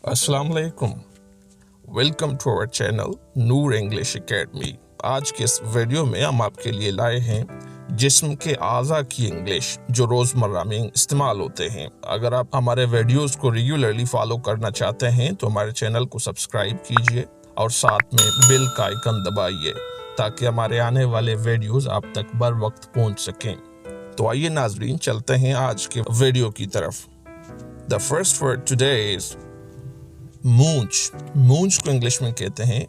अस्सलाम वालेकुम, welcome to our channel Noor English Academy. आज के इस वीडियो में हम आपके लिए लाए हैं जिस्म के आज़ा की इंग्लिश जो रोज़मर्रा में इस्तेमाल होते हैं। अगर आप हमारे वीडियोस को रेगुलरली फॉलो करना चाहते हैं तो हमारे चैनल को सब्सक्राइब कीजिए और साथ में बेल का आइकन दबाइए ताकि हमारे आने वाले वीडियोस आप तक बर वक्त पहुंच सकें। तो आइए नाजरीन, चलते हैं आज के वीडियो की तरफ। The first word today is मूंछ। मूंछ को इंग्लिश में कहते हैं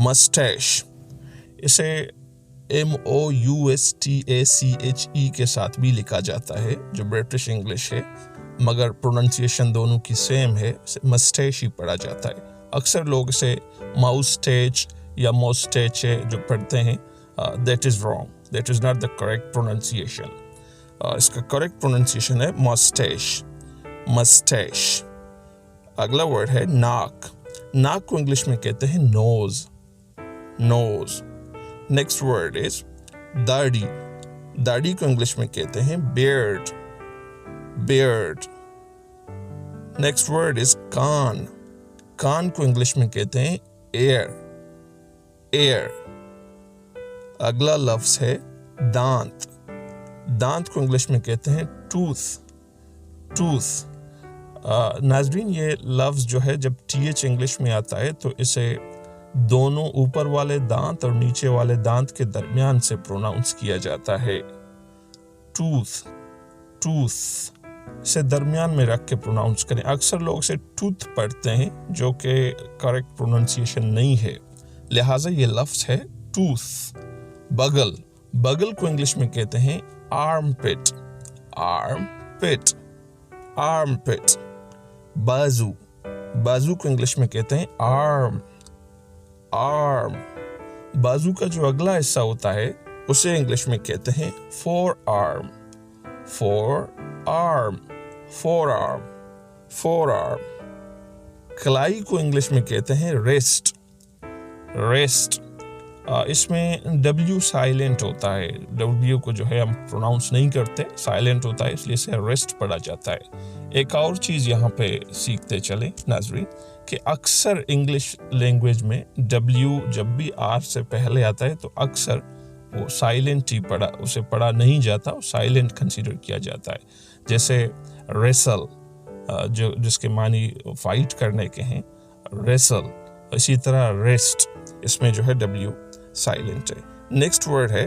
मस्टैश। इसे MOUSTACHE के साथ भी लिखा जाता है जो ब्रिटिश इंग्लिश है, मगर प्रोनाउंसिएशन दोनों की सेम है, मस्टैश ही पढ़ा जाता है। अक्सर लोग इसे माउस्टैच या मोस्टैच जो पढ़ते हैं, that is wrong, that is not the correct pronunciation. इसका करेक्ट प्रोनाउंसिएशन है मस्टैश, मस्टैश। अगला वर्ड है नाक। नाक को इंग्लिश में कहते हैं nose, nose. Next word is दाढ़ी। दाढ़ी को इंग्लिश में कहते हैं beard, beard. Next word is कान। कान को इंग्लिश में कहते हैं एयर, एयर। अगला लफ्ज है दांत। दांत को इंग्लिश में कहते हैं टूथ, टूथ। नाजरीन, ये लफ्ज़ जो है जब TH इंग्लिश में आता है तो इसे दोनों ऊपर वाले दांत और नीचे वाले दांत के दरमियान से प्रोनाउंस किया जाता है। Tooth, tooth. इसे दरमियान में रख के प्रोनाउंस करें। अक्सर लोग इसे टूथ पढ़ते हैं जो कि करेक्ट प्रोनाउंसिएशन नहीं है, लिहाजा ये लफ्ज़ है टूथ। बगल। बगल को इंग्लिश में कहते हैं आर्म पिट, आर्म पिट, आर्म पिट। बाजू। बाजू को इंग्लिश में कहते हैं आर्म, आर्म। बाजू का जो अगला हिस्सा होता है उसे इंग्लिश में कहते हैं four arm, four arm, four arm, four arm. कलाई को इंग्लिश में कहते हैं रेस्ट, रेस्ट। इसमें W साइलेंट होता है। W को जो है हम प्रोनाउंस नहीं करते, साइलेंट होता है, इसलिए इसे रेस्ट पढ़ा जाता है। एक और चीज़ यहाँ पे सीखते चलें नाजरीन कि अक्सर इंग्लिश लैंग्वेज में W जब भी R से पहले आता है तो अक्सर वो साइलेंट ही पढ़ा, उसे पढ़ा नहीं जाता, साइलेंट कंसीडर किया जाता है। जैसे रेसल, जो जिसके मानी फाइट करने के हैं, रेसल। इसी तरह रेस्ट, इसमें जो है W साइलेंट है। नेक्स्ट वर्ड है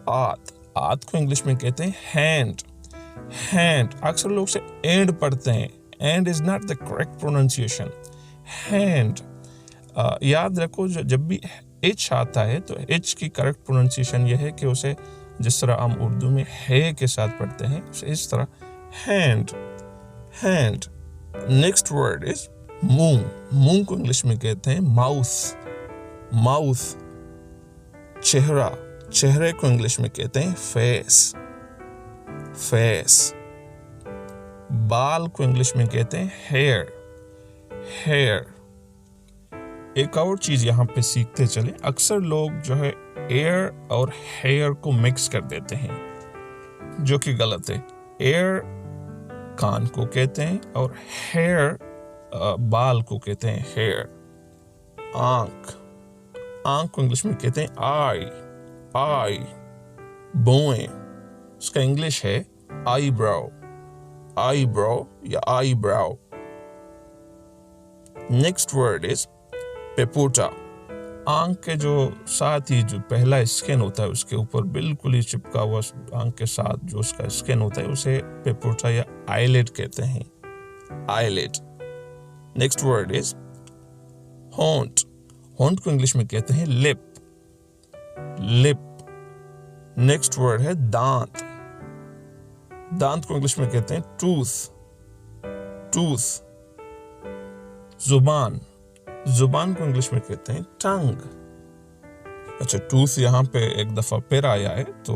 आत। आत को इंग्लिश में कहते हैं हैंड, हैंड। अक्सर लोग से एंड पढ़ते हैं, and is not the correct pronunciation, hand. याद रखो जब भी H आता है तो H की करेक्ट प्रोनाउंसिएशन यह है कि उसे जिस तरह हम उर्दू में है के साथ पढ़ते हैं उसे इस तरह hand, hand. Next word is मुंह। मुंह को इंग्लिश में कहते हैं माउथ, माउथ। चेहरा। चेहरे को इंग्लिश में कहते हैं फेस, फेस। बाल को इंग्लिश में कहते हैं हेयर, हेयर। एक और चीज यहाँ पे सीखते चले, अक्सर लोग जो है एयर और हेयर को मिक्स कर देते हैं जो कि गलत है। एयर कान को कहते हैं और हेयर बाल को कहते हैं हेयर। आंख। आंख को इंग्लिश में कहते हैं आई, आई। भौएं, उसका इंग्लिश है आईब्राउ, आईब्राउ या आईब्राउ। नेक्स्ट वर्ड इज पेपोटा। आंख के जो साथ ही जो पहला स्किन होता है उसके ऊपर बिल्कुल ही चिपका हुआ आंख के साथ जो उसका स्किन होता है उसे पेपोटा या आईलिड कहते हैं, आईलिड। नेक्स्ट वर्ड इज होंठ। होंठ को इंग्लिश में कहते हैं लिप, लिप। नेक्स्ट वर्ड है दांत। दांत को इंग्लिश में कहते हैं टूथ, टूथ। जुबान। जुबान को इंग्लिश में कहते हैं टंग। अच्छा, टूथ यहाँ पे एक दफा फिर आया है तो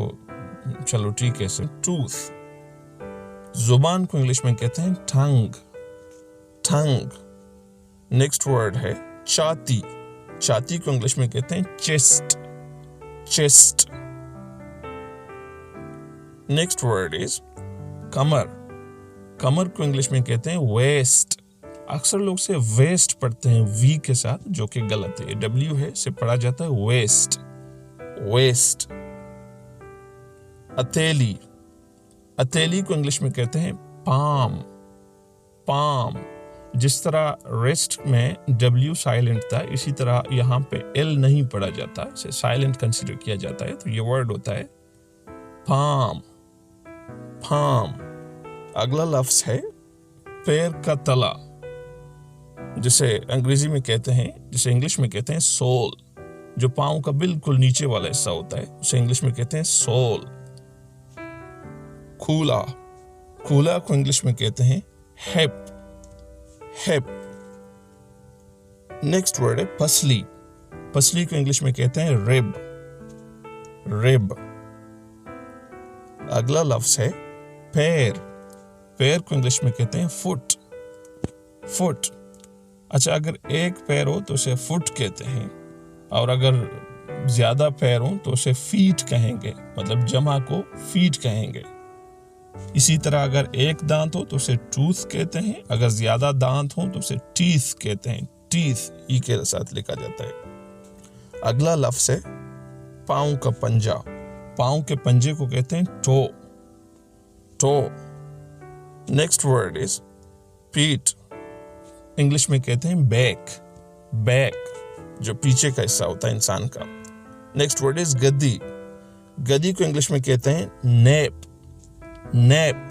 चलो ठीक है, इसे टूथ। जुबान को इंग्लिश में कहते हैं टंग, टंग। नेक्स्ट वर्ड है छाती। छाती को इंग्लिश में कहते हैं chest, chest. Next word is कमर। कमर को इंग्लिश में कहते हैं वेस्ट, अक्सर लोग से वेस्ट पढ़ते हैं वी के साथ, जो कि गलत है। डब्ल्यू है, से पढ़ा जाता है वेस्ट, वेस्ट। हथेली, हथेली को इंग्लिश में कहते हैं पाम, पाम। जिस तरह रेस्ट में डब्ल्यू साइलेंट था, इसी तरह यहाँ पे एल नहीं पढ़ा जाता, इसे साइलेंट कंसीडर किया जाता है। तो ये वर्ड होता है पाम, पाम। अगला लफ्ज है पैर का तला, जिसे अंग्रेजी में कहते हैं, जिसे इंग्लिश में कहते हैं सोल। जो पाँव का बिल्कुल नीचे वाला हिस्सा होता है, उसे इंग्लिश में कहते हैं सोल। खूला, खूला को इंग्लिश में कहते हैं हिप, हिप। नेक्स्ट वर्ड है पसली, पसली को इंग्लिश में कहते हैं रिब, रिब। अगला लफ्ज है पैर, पैर को इंग्लिश में कहते हैं फुट, फुट। अच्छा, अगर एक पैर हो तो उसे फुट कहते हैं, और अगर ज्यादा पैर हो तो उसे फीट कहेंगे, मतलब जमा को फीट कहेंगे। इसी तरह अगर एक दांत हो तो उसे टूथ कहते हैं, अगर ज्यादा दांत हो तो उसे टीथ कहते हैं, टीथ ई के साथ लिखा जाता है। अगला लफ्ज है पाँव का पंजा, पाँव के पंजे को कहते हैं toe, toe. Next word is पीठ, इंग्लिश में कहते हैं बैक, बैक, जो पीछे का हिस्सा होता है इंसान का। नेक्स्ट वर्ड इज गद्दी, गद्दी को इंग्लिश में कहते हैं नेप, नेप।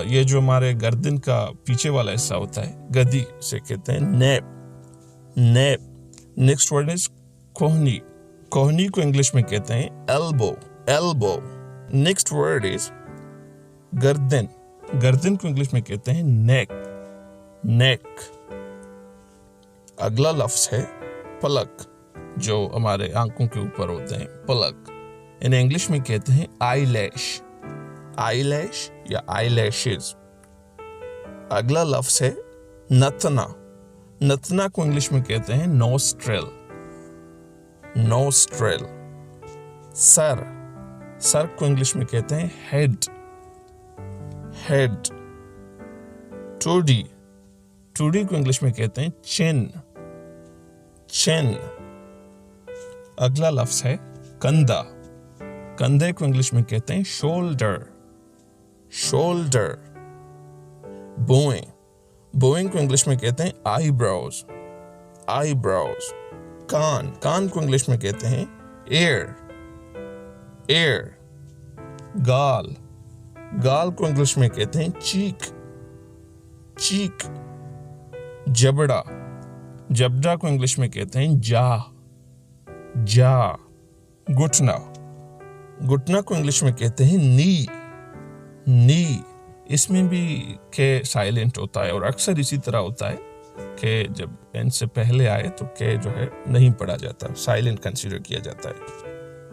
ये जो हमारे गर्दन का पीछे वाला हिस्सा होता है, गद्दी से कहते हैं nape, nape. Next word is कोहनी, कोहनी को इंग्लिश में कहते हैं elbow, elbow. Next word is गर्दन, गर्दन को इंग्लिश में कहते हैं नेक, नेक। अगला लफ्ज है पलक, जो हमारे आंखों के ऊपर होते हैं, पलक। इन्हें इंग्लिश में कहते हैं आईलैश, आईलैश या आईलैशेस। अगला लफ्ज है नथना, नथना को इंग्लिश में कहते हैं नोस्ट्रेल, नोस्ट्रेल। सर, सर को इंग्लिश में कहते हैं हेड, हेड। टूडी, टूडी को इंग्लिश में कहते हैं चिन, चिन। अगला लफ्ज है कंधा, कंधे को इंग्लिश में कहते हैं शोल्डर, शोल्डर। बोइंग, बोइंग को इंग्लिश में कहते हैं आईब्रोज, आईब्रोज। कान, कान को इंग्लिश में कहते हैं एयर, एयर। गाल, गाल को इंग्लिश में कहते हैं चीक, चीक। जबड़ा, जबड़ा को इंग्लिश में कहते हैं जा, जा। घुटना, घुटना को इंग्लिश में कहते हैं नी, नी। इसमें भी के साइलेंट होता है, और अक्सर इसी तरह होता है कि जब एन से पहले आए तो के जो है नहीं पढ़ा जाता, साइलेंट कंसीडर किया जाता है।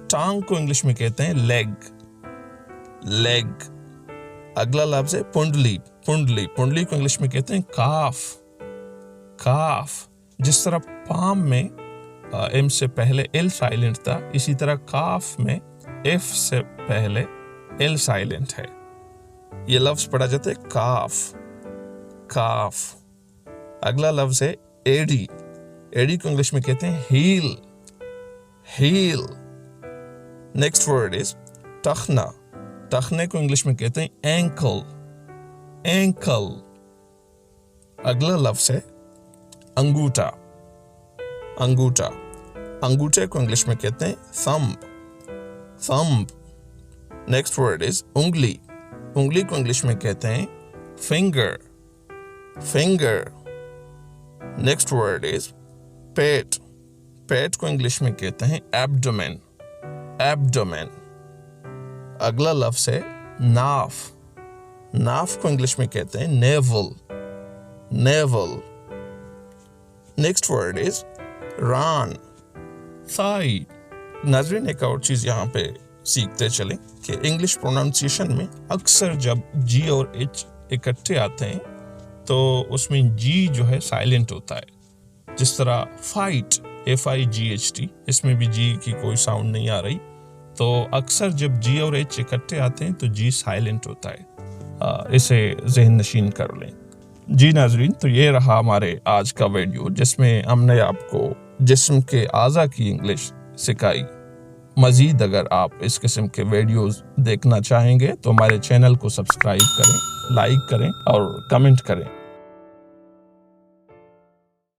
टांग को इंग्लिश में कहते हैं लेग, लेग। अगला लफ्ज है पुंडली, पुंडली, पुंडली को इंग्लिश में कहते हैं काफ, काफ। जिस तरह पाम में एम से पहले एल साइलेंट था, इसी तरह काफ में एफ से पहले एल साइलेंट है। ये लफ्ज पढ़ा जाता है काफ, काफ। अगला लफ्ज है एडी, एडी को इंग्लिश में कहते हैं heel, heel. Next word is टखना, टखने को इंग्लिश में कहते हैं एंकल, एंकल। अगला लफ्ज है अंगूठा, अंगूठा, अंगूठे को इंग्लिश में कहते हैं thumb, thumb. Next word is उंगली, उंगली को इंग्लिश में कहते हैं finger, finger. Next word is पेट, पेट को इंग्लिश में कहते हैं एब्डोमेन, एब्डोमेन। अगला लफ्ज है नाफ, नाफ को इंग्लिश में कहते हैं navel, navel. Next word is रान, थाई। नाज़रीन, एक और चीज यहाँ पे सीखते चले कि इंग्लिश प्रोनाउंसिएशन में अक्सर जब जी और एच इकट्ठे आते हैं तो उसमें जी जो है साइलेंट होता है। जिस तरह फाइट, FIGHT, इसमें भी जी की कोई साउंड नहीं आ रही, तो अक्सर जब जी और एच इकट्ठे आते हैं तो जी साइलेंट होता है। इसे ज़हन नशीन कर लें। جی ناظرین، تو یہ رہا ہمارے آج کا ویڈیو جس میں ہم نے آپ کو جسم کے اعضاء کی انگلش سکھائی۔ مزید اگر آپ اس قسم کے ویڈیوز دیکھنا چاہیں گے تو ہمارے چینل کو سبسکرائب کریں، لائک کریں اور کمنٹ کریں۔